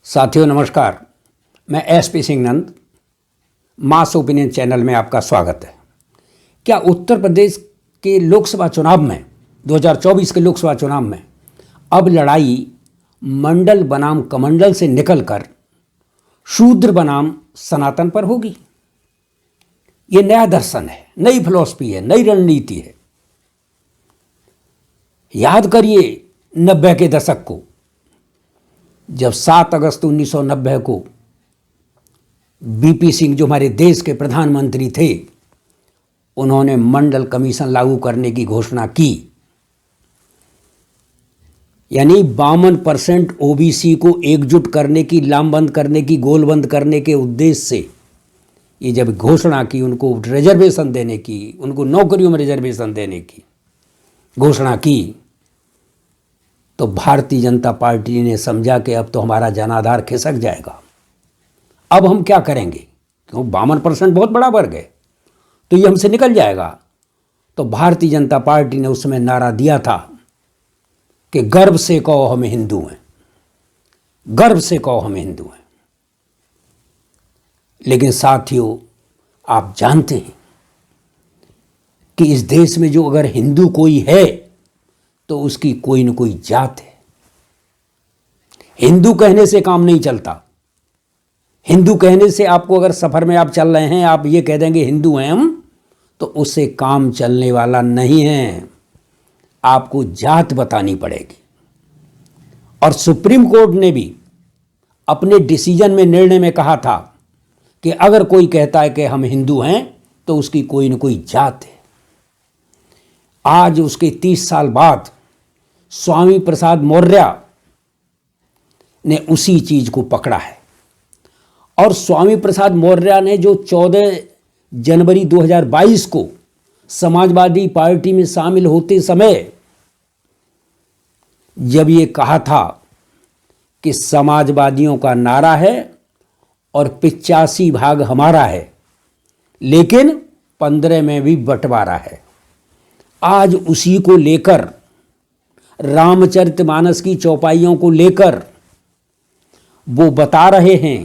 साथियों नमस्कार, मैं एसपी सिंह नंद मास ओपिनियन चैनल में आपका स्वागत है। क्या उत्तर प्रदेश के लोकसभा चुनाव में 2024 के लोकसभा चुनाव में अब लड़ाई मंडल बनाम कमंडल से निकलकर शूद्र बनाम सनातन पर होगी? ये नया दर्शन है, नई फिलॉसफी है, नई रणनीति है। याद करिए 90 के दशक को, जब 7 अगस्त 1990 को बीपी सिंह जो हमारे देश के प्रधानमंत्री थे, उन्होंने मंडल कमीशन लागू करने की घोषणा की। यानी 52% ओबीसी को एकजुट करने की, लामबंद करने की, गोलबंद करने के उद्देश्य से ये जब घोषणा की, उनको रिजर्वेशन देने की, उनको नौकरियों में रिजर्वेशन देने की घोषणा की, तो भारतीय जनता पार्टी ने समझा कि अब तो हमारा जनाधार खिसक जाएगा। अब हम क्या करेंगे, क्यों 52% बहुत बड़ा वर्ग है, तो ये हमसे निकल जाएगा। तो भारतीय जनता पार्टी ने उसमें नारा दिया था कि गर्व से कहो हम हिंदू हैं, गर्व से कहो हम हिंदू हैं। लेकिन साथियों, आप जानते हैं कि इस देश में जो अगर हिंदू कोई है तो उसकी कोई न कोई जात है। हिंदू कहने से काम नहीं चलता। हिंदू कहने से आपको, अगर सफ़र में आप चल रहे हैं, आप ये कह देंगे हिंदू हैं हम, तो उससे काम चलने वाला नहीं है। आपको जात बतानी पड़ेगी। और सुप्रीम कोर्ट ने भी अपने डिसीजन में, निर्णय में कहा था कि अगर कोई कहता है कि हम हिंदू हैं तो उसकी कोई न कोई जात है। आज उसके 30 साल बाद स्वामी प्रसाद मौर्य ने उसी चीज को पकड़ा है। और स्वामी प्रसाद मौर्य ने जो 14 जनवरी 2022 को समाजवादी पार्टी में शामिल होते समय जब ये कहा था कि समाजवादियों का नारा है और 85 भाग हमारा है, लेकिन 15 में भी बंटवारा है, आज उसी को लेकर, रामचरितमानस की चौपाइयों को लेकर वो बता रहे हैं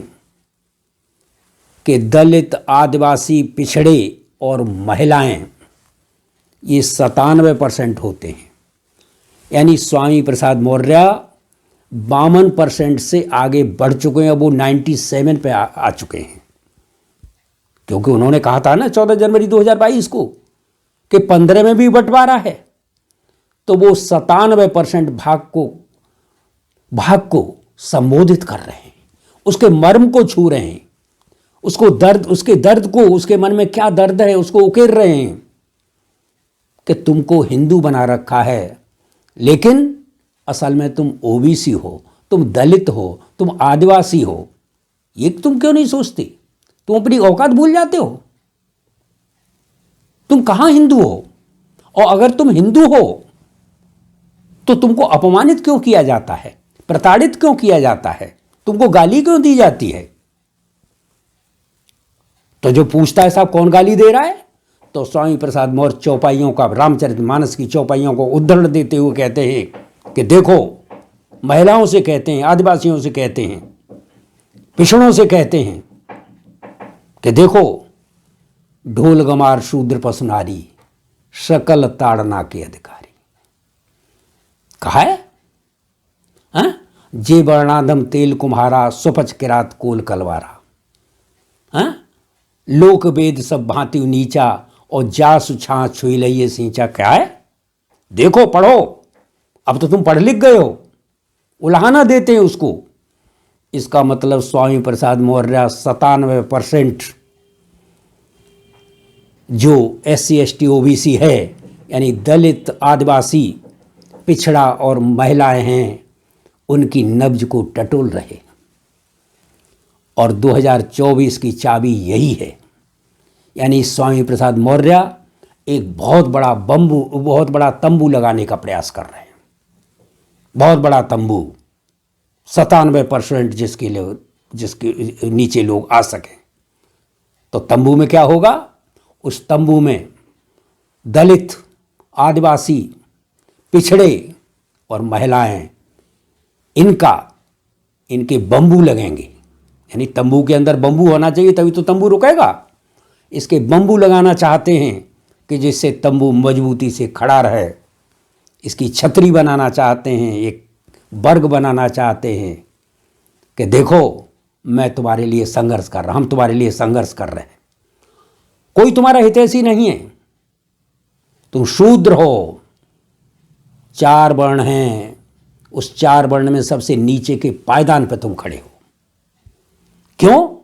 कि दलित, आदिवासी, पिछड़े और महिलाएं ये 97% होते हैं। यानी स्वामी प्रसाद मौर्य 52% से आगे बढ़ चुके हैं। वो 97 पे आ चुके हैं, क्योंकि उन्होंने कहा था ना 14 जनवरी 2022 को कि 15 में भी बंटवारा है। तो वो 97% भाग को संबोधित कर रहे हैं, उसके मर्म को छू रहे हैं, उसको दर्द, उसके दर्द को, उसके मन में क्या दर्द है उसको उकेर रहे हैं कि तुमको हिंदू बना रखा है, लेकिन असल में तुम ओबीसी हो, तुम दलित हो, तुम आदिवासी हो। ये तुम क्यों नहीं सोचते? तुम अपनी औकात भूल जाते हो। तुम कहां हिंदू हो? और अगर तुम हिंदू हो तो तुमको अपमानित क्यों किया जाता है, प्रताड़ित क्यों किया जाता है, तुमको गाली क्यों दी जाती है? तो जो पूछता है साहब कौन गाली दे रहा है, तो स्वामी प्रसाद मौर्य चौपाइयों का, रामचरितमानस की चौपाइयों को उद्धरण देते हुए कहते हैं कि देखो, महिलाओं से कहते हैं, आदिवासियों से कहते हैं, पिछड़ों से कहते हैं कि देखो, ढोल गमार शूद्र पशु नारी, सकल ताड़ना के अधिकारी। कहा है हाँ? जे वर्णाधम तेल कुम्हारा, सुपच किरात कोल कलवारा। हाँ? लोक वेद सब भांति नीचा, और जासु छा छुई लइये सींचा। क्या है? देखो, पढ़ो, अब तो तुम पढ़ लिख गए हो। उलाहना देते हैं उसको। इसका मतलब स्वामी प्रसाद मौर्य 97% जो SC ST OBC है, यानी दलित, आदिवासी, पिछड़ा और महिलाएं हैं, उनकी नब्ज को टटोल रहे। और 2024 की चाबी यही है। यानी स्वामी प्रसाद मौर्य एक बहुत बड़ा तंबू लगाने का प्रयास कर रहे हैं। बहुत बड़ा तंबू, 97% जिसके नीचे लोग आ सकें। तो तंबू में क्या होगा? उस तंबू में दलित, आदिवासी, पिछड़े और महिलाएं, इनके बम्बू लगेंगे, यानी तंबू के अंदर बम्बू होना चाहिए तभी तो तंबू रुकेगा। इसके बम्बू लगाना चाहते हैं कि जिससे तंबू मजबूती से खड़ा रहे। इसकी छतरी बनाना चाहते हैं, एक वर्ग बनाना चाहते हैं कि देखो मैं तुम्हारे लिए संघर्ष कर रहा, हम तुम्हारे लिए संघर्ष कर रहे हैं। कोई तुम्हारा हितैषी नहीं है, तुम शूद्र हो। 4 वर्ण हैं, उस 4 वर्ण में सबसे नीचे के पायदान पर तुम खड़े हो। क्यों?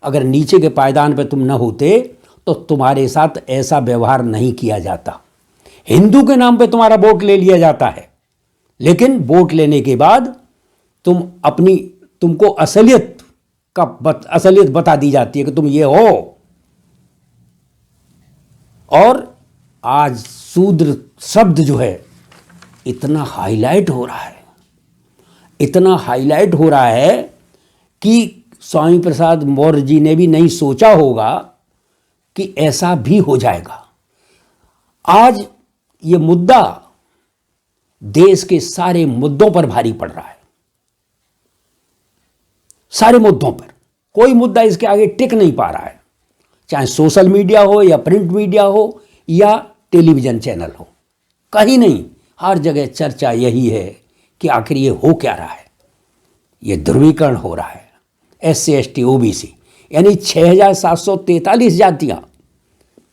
अगर नीचे के पायदान पर तुम न होते तो तुम्हारे साथ ऐसा व्यवहार नहीं किया जाता। हिंदू के नाम पे तुम्हारा वोट ले लिया जाता है, लेकिन वोट लेने के बाद तुमको असलियत बता दी जाती है कि तुम ये हो। और आज शूद्र शब्द जो है इतना हाईलाइट हो रहा है, इतना हाईलाइट हो रहा है कि स्वामी प्रसाद मौर्य जी ने भी नहीं सोचा होगा कि ऐसा भी हो जाएगा। आज ये मुद्दा देश के सारे मुद्दों पर भारी पड़ रहा है, सारे मुद्दों पर। कोई मुद्दा इसके आगे टिक नहीं पा रहा है, चाहे सोशल मीडिया हो या प्रिंट मीडिया हो या टेलीविजन चैनल हो, कहीं नहीं। हर जगह चर्चा यही है कि आखिर ये हो क्या रहा है। ये ध्रुवीकरण हो रहा है। SC ST OBC यानी 6743 जातियां।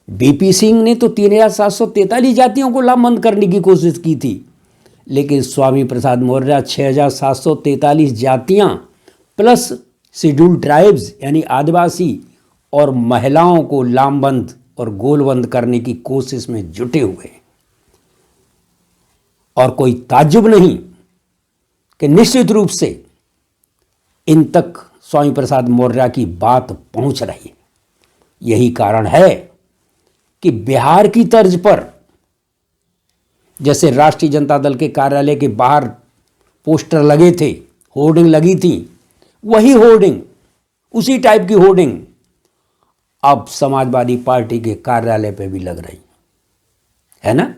BP सिंह ने तो 3743 जातियों को लामबंद करने की कोशिश की थी, लेकिन स्वामी प्रसाद मौर्य 6743 जातियां प्लस शेड्यूल्ड ट्राइब्स यानी आदिवासी और महिलाओं को लामबंद और गोलबंद करने की कोशिश में जुटे हुए। और कोई ताज्जुब नहीं कि निश्चित रूप से इन तक स्वामी प्रसाद मौर्य की बात पहुंच रही है। यही कारण है कि बिहार की तर्ज पर जैसे राष्ट्रीय जनता दल के कार्यालय के बाहर पोस्टर लगे थे, होर्डिंग लगी थी, वही होर्डिंग, उसी टाइप की होर्डिंग अब समाजवादी पार्टी के कार्यालय पे भी लग रही है ना।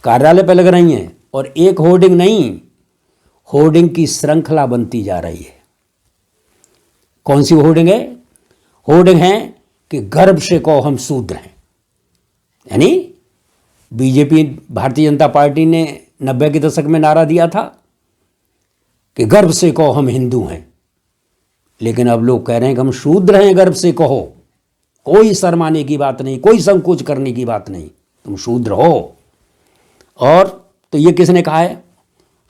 कार्यालय पे लग रही हैं और एक होर्डिंग नहीं, होर्डिंग की श्रृंखला बनती जा रही है। कौन सी होर्डिंग है? होर्डिंग है कि गर्व से कहो हम शूद्र हैं। यानी बीजेपी भारतीय जनता पार्टी ने 90 के दशक में नारा दिया था कि गर्व से कहो हम हिंदू हैं, लेकिन अब लोग कह रहे हैं कि हम शूद्र हैं। गर्व से कहो, कोई शर्माने की बात नहीं, कोई संकोच करने की बात नहीं, तुम शूद्र हो। और तो ये किसने कहा है?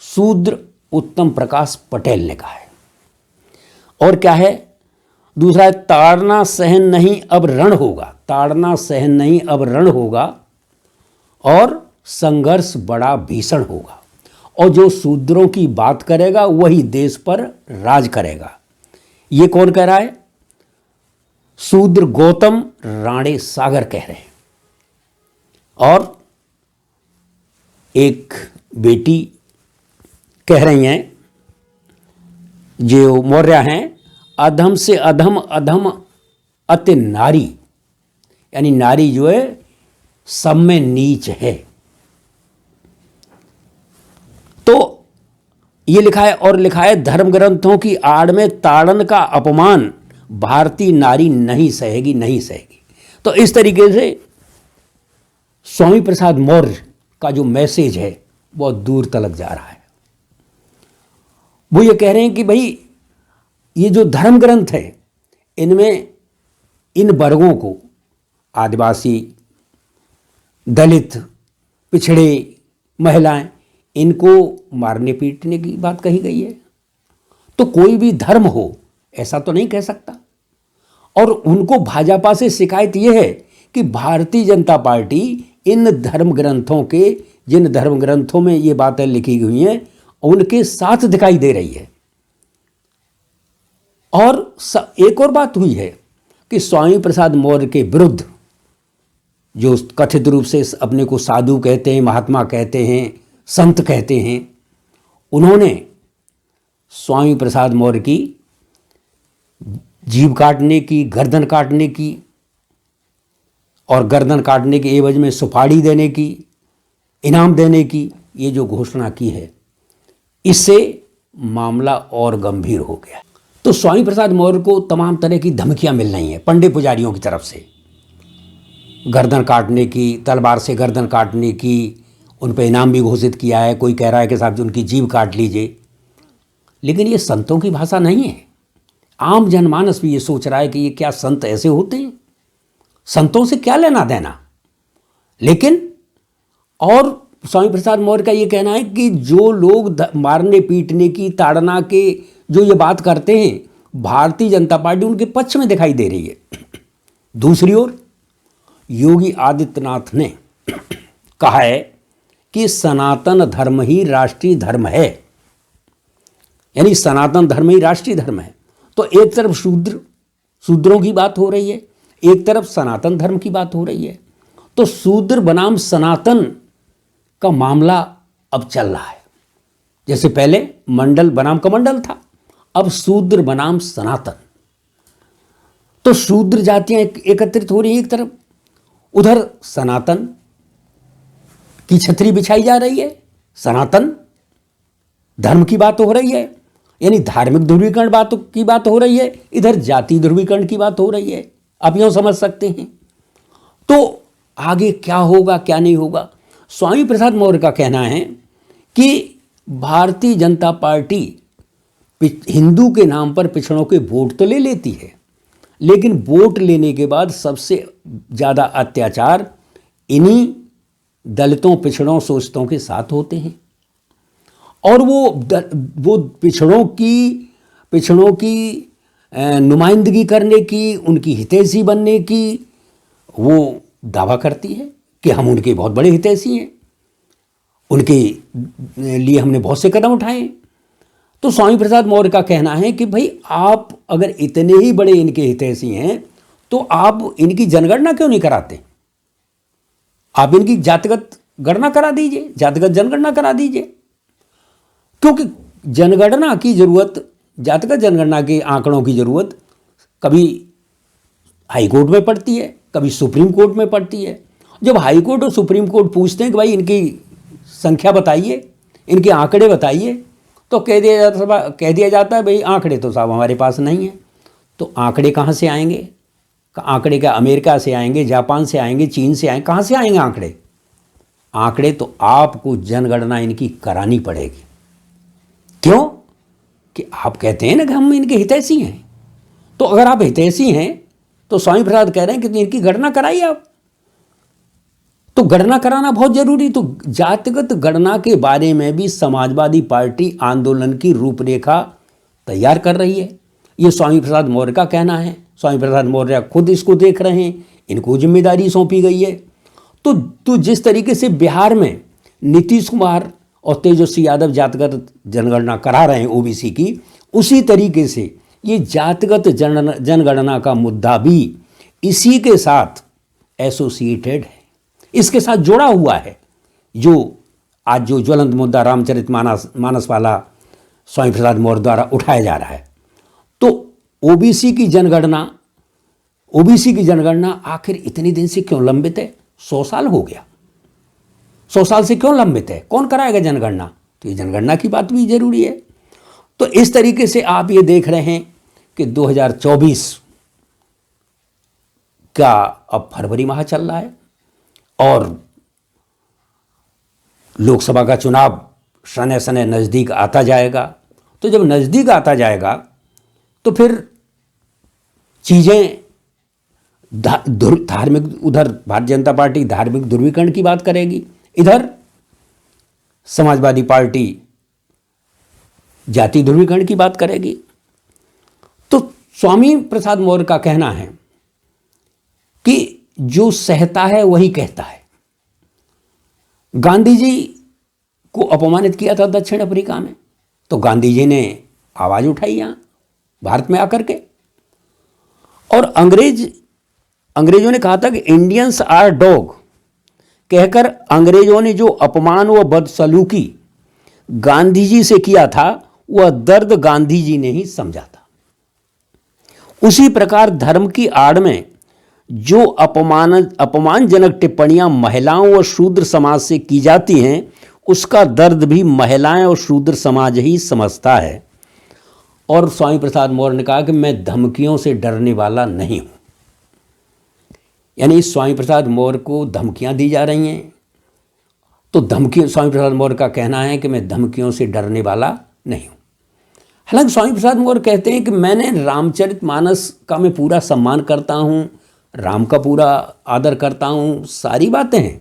शूद्र उत्तम प्रकाश पटेल ने कहा है। और क्या है दूसरा है? ताड़ना सहन नहीं अब रण होगा, ताड़ना सहन नहीं अब रण होगा और संघर्ष बड़ा भीषण होगा। और जो शूद्रों की बात करेगा वही देश पर राज करेगा। ये कौन कह रहा है? शूद्र गौतम राणे सागर कह रहे हैं। और एक बेटी कह रही हैं जो मौर्य हैं, अधम से अधम अधम अति नारी, यानी नारी जो है सब में नीच है। तो ये लिखा है, और लिखा है धर्म ग्रंथों की आड़ में ताड़न का अपमान भारतीय नारी नहीं सहेगी, नहीं सहेगी। तो इस तरीके से स्वामी प्रसाद मौर्य का जो मैसेज है बहुत दूर तलक जा रहा है। वो ये कह रहे हैं कि भाई ये जो धर्म ग्रंथ है इनमें इन वर्गों को, आदिवासी, दलित, पिछड़े, महिलाएं, इनको मारने पीटने की बात कही गई है। तो कोई भी धर्म हो ऐसा तो नहीं कह सकता। और उनको भाजपा से शिकायत यह है कि भारतीय जनता पार्टी इन धर्म ग्रंथों के, जिन धर्म ग्रंथों में ये बातें लिखी हुई हैं, उनके साथ दिखाई दे रही है। और एक और बात हुई है कि स्वामी प्रसाद मौर्य के विरुद्ध जो कथित रूप से अपने को साधु कहते हैं, महात्मा कहते हैं, संत कहते हैं, उन्होंने स्वामी प्रसाद मौर्य की जीभ काटने की, गर्दन काटने की और गर्दन काटने के एवज में सुपारी देने की, इनाम देने की ये जो घोषणा की है, इससे मामला और गंभीर हो गया। तो स्वामी प्रसाद मौर्य को तमाम तरह की धमकियां मिल रही हैं पंडित पुजारियों की तरफ से, गर्दन काटने की, तलवार से गर्दन काटने की, उन पर इनाम भी घोषित किया है। कोई कह रहा है कि साहब उनकी जीभ काट लीजिए। लेकिन ये संतों की भाषा नहीं है। आम जनमानस भी ये सोच रहा है कि ये क्या संत ऐसे होते हैं, संतों से क्या लेना देना। लेकिन और स्वामी प्रसाद मौर्य का ये कहना है कि जो लोग मारने पीटने की, ताड़ना के जो ये बात करते हैं, भारतीय जनता पार्टी उनके पक्ष में दिखाई दे रही है। दूसरी ओर योगी आदित्यनाथ ने कहा है कि सनातन धर्म ही राष्ट्रीय धर्म है, यानी सनातन धर्म ही राष्ट्रीय धर्म है। तो एक तरफ शूद्रों की बात हो रही है, एक तरफ सनातन धर्म की बात हो रही है। तो शूद्र बनाम सनातन का मामला अब चल रहा है। जैसे पहले मंडल बनाम कमंडल था, अब शूद्र बनाम सनातन। तो शूद्र जातियां एकत्रित हो रही हैं एक तरफ, उधर सनातन की छतरी बिछाई जा रही है, सनातन धर्म की बात हो रही है, यानी धार्मिक ध्रुवीकरण की बात हो रही है, इधर जाति ध्रुवीकरण की बात हो रही है। आप यूँ समझ सकते हैं। तो आगे क्या होगा क्या नहीं होगा। स्वामी प्रसाद मौर्य का कहना है कि भारतीय जनता पार्टी हिंदू के नाम पर पिछड़ों के वोट तो ले लेती है, लेकिन वोट लेने के बाद सबसे ज़्यादा अत्याचार इन्हीं दलितों, पिछड़ों, शोषितों के साथ होते हैं। और वो पिछड़ों की नुमाइंदगी करने की, उनकी हितैषी बनने की वो दावा करती है कि हम उनके बहुत बड़े हितैषी हैं, उनके लिए हमने बहुत से कदम उठाए। तो स्वामी प्रसाद मौर्य का कहना है कि भाई आप अगर इतने ही बड़े इनके हितैषी हैं तो आप इनकी जनगणना क्यों नहीं कराते? आप इनकी जातिगत गणना करा दीजिए, जातिगत जनगणना करा दीजिए। क्योंकि जनगणना की ज़रूरत, जातिगत जनगणना के आंकड़ों की ज़रूरत कभी हाई कोर्ट में पड़ती है, कभी सुप्रीम कोर्ट में पड़ती है। जब हाई कोर्ट और सुप्रीम कोर्ट पूछते हैं कि भाई इनकी संख्या बताइए, इनके आंकड़े बताइए, तो कह दिया जाता है भाई आंकड़े तो साहब हमारे पास नहीं है। तो आंकड़े कहाँ से आएंगे? आंकड़े क्या अमेरिका से आएंगे, जापान से आएंगे, चीन से आएंगे? कहाँ से आएंगे आंकड़े? आंकड़े तो आपको जनगणना इनकी करानी पड़ेगी। क्यों? कि आप कहते हैं ना कि हम इनके हितैषी हैं। तो अगर आप हितैषी हैं तो स्वामी प्रसाद कह रहे हैं कि इनकी गणना कराइए आप। तो गणना कराना बहुत जरूरी। तो जातिगत गणना के बारे में भी समाजवादी पार्टी आंदोलन की रूपरेखा तैयार कर रही है, ये स्वामी प्रसाद मौर्य का कहना है। स्वामी प्रसाद मौर्य खुद इसको देख रहे हैं, इनको जिम्मेदारी सौंपी गई है। तो जिस तरीके से बिहार में नीतीश कुमार और तेजस्वी यादव जातिगत जनगणना करा रहे हैं ओबीसी की, उसी तरीके से ये जातिगत जनगणना का मुद्दा भी इसी के साथ एसोसिएटेड है, इसके साथ जुड़ा हुआ है। जो आज जो ज्वलंत मुद्दा रामचरितमानस वाला स्वामी प्रसाद मौर्य द्वारा उठाया जा रहा है, तो ओबीसी की जनगणना आखिर इतने दिन से क्यों लंबित है? 100 साल हो गया। 100 साल से क्यों लंबित है? कौन कराएगा जनगणना? तो ये जनगणना की बात भी जरूरी है। तो इस तरीके से आप ये देख रहे हैं कि 2024 का अब फरवरी माह चल रहा है और लोकसभा का चुनाव सने सने नज़दीक आता जाएगा। तो जब नज़दीक आता जाएगा तो फिर चीज़ें धार्मिक, उधर भारतीय जनता पार्टी धार्मिक ध्रुवीकरण की बात करेगी, इधर समाजवादी पार्टी जाति ध्रुवीकरण की बात करेगी। तो स्वामी प्रसाद मौर्य का कहना है कि जो सहता है वही कहता है। गांधी जी को अपमानित किया था दक्षिण अफ्रीका में, तो गांधी जी ने आवाज़ उठाई यहाँ भारत में आकर के, और अंग्रेजों ने कहा था कि इंडियंस आर डॉग कहकर अंग्रेजों ने जो अपमान व बदसलूकी गांधी जी से किया था वह दर्द गांधी जी ने ही समझा था। उसी प्रकार धर्म की आड़ में जो अपमानजनक टिप्पणियां महिलाओं व शूद्र समाज से की जाती हैं उसका दर्द भी महिलाएं और शूद्र समाज ही समझता है। और स्वामी प्रसाद मौर्य ने कहा कि मैं धमकियों से डरने वाला नहीं हूँ। यानी स्वामी प्रसाद मौर्य को धमकियाँ दी जा रही हैं, तो धमकी, स्वामी प्रसाद मौर्य का कहना है कि मैं धमकियों से डरने वाला नहीं हूँ। हालांकि स्वामी प्रसाद मौर्य कहते हैं कि मैंने रामचरितमानस का मैं पूरा सम्मान करता हूँ, राम का पूरा आदर करता हूँ, सारी बातें हैं,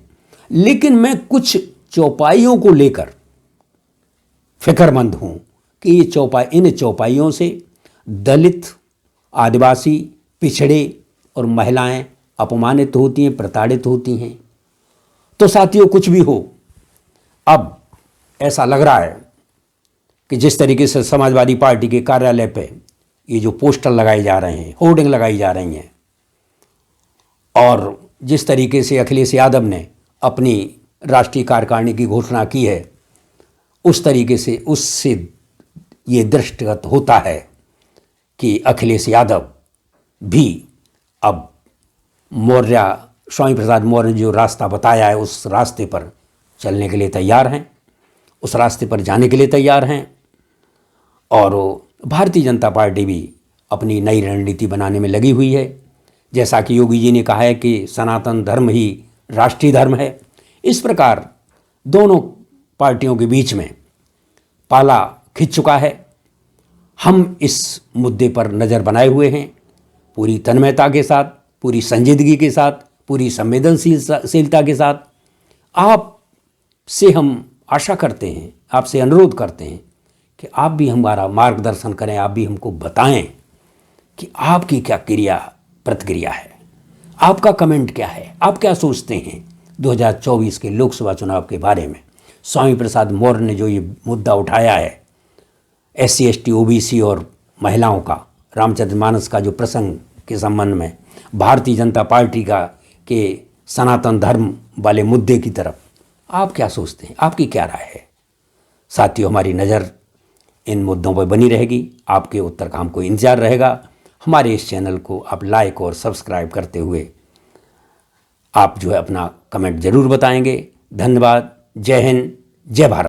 लेकिन मैं कुछ चौपाइयों को लेकर फिक्रमंद हूँ कि ये इन चौपाइयों से दलित, आदिवासी, पिछड़े और महिलाएं अपमानित होती हैं, प्रताड़ित होती हैं। तो साथियों, कुछ भी हो, अब ऐसा लग रहा है कि जिस तरीके से समाजवादी पार्टी के कार्यालय पे ये जो पोस्टर लगाए जा रहे हैं, होर्डिंग लगाई जा रही हैं, और जिस तरीके से अखिलेश यादव ने अपनी राष्ट्रीय कार्यकारिणी की घोषणा की है, उस तरीके से उससे ये दृष्टिगत होता है कि अखिलेश यादव भी अब स्वामी प्रसाद मौर्य ने जो रास्ता बताया है उस रास्ते पर चलने के लिए तैयार हैं, उस रास्ते पर जाने के लिए तैयार हैं। और भारतीय जनता पार्टी भी अपनी नई रणनीति बनाने में लगी हुई है। जैसा कि योगी जी ने कहा है कि सनातन धर्म ही राष्ट्रीय धर्म है, इस प्रकार दोनों पार्टियों के बीच में पाला खिंच चुका है। हम इस मुद्दे पर नज़र बनाए हुए हैं, पूरी तन्मयता के साथ, पूरी संजीदगी के साथ, पूरी संवेदनशीलता के साथ। आपसे हम आशा करते हैं, आपसे अनुरोध करते हैं कि आप भी हमारा मार्गदर्शन करें, आप भी हमको बताएं कि आपकी क्या प्रतिक्रिया है, आपका कमेंट क्या है, आप क्या सोचते हैं 2024 के लोकसभा चुनाव के बारे में। स्वामी प्रसाद मौर्य ने जो ये मुद्दा उठाया है, SC ST OBC और महिलाओं का, रामचरितमानस का जो प्रसंग के संबंध में, भारतीय जनता पार्टी का के सनातन धर्म वाले मुद्दे की तरफ आप क्या सोचते हैं, आपकी क्या राय है। साथियों, हमारी नज़र इन मुद्दों पर बनी रहेगी, आपके उत्तर का हमको इंतजार रहेगा। हमारे इस चैनल को आप लाइक और सब्सक्राइब करते हुए आप जो है अपना कमेंट ज़रूर बताएंगे। धन्यवाद। जय हिंद, जय भारत।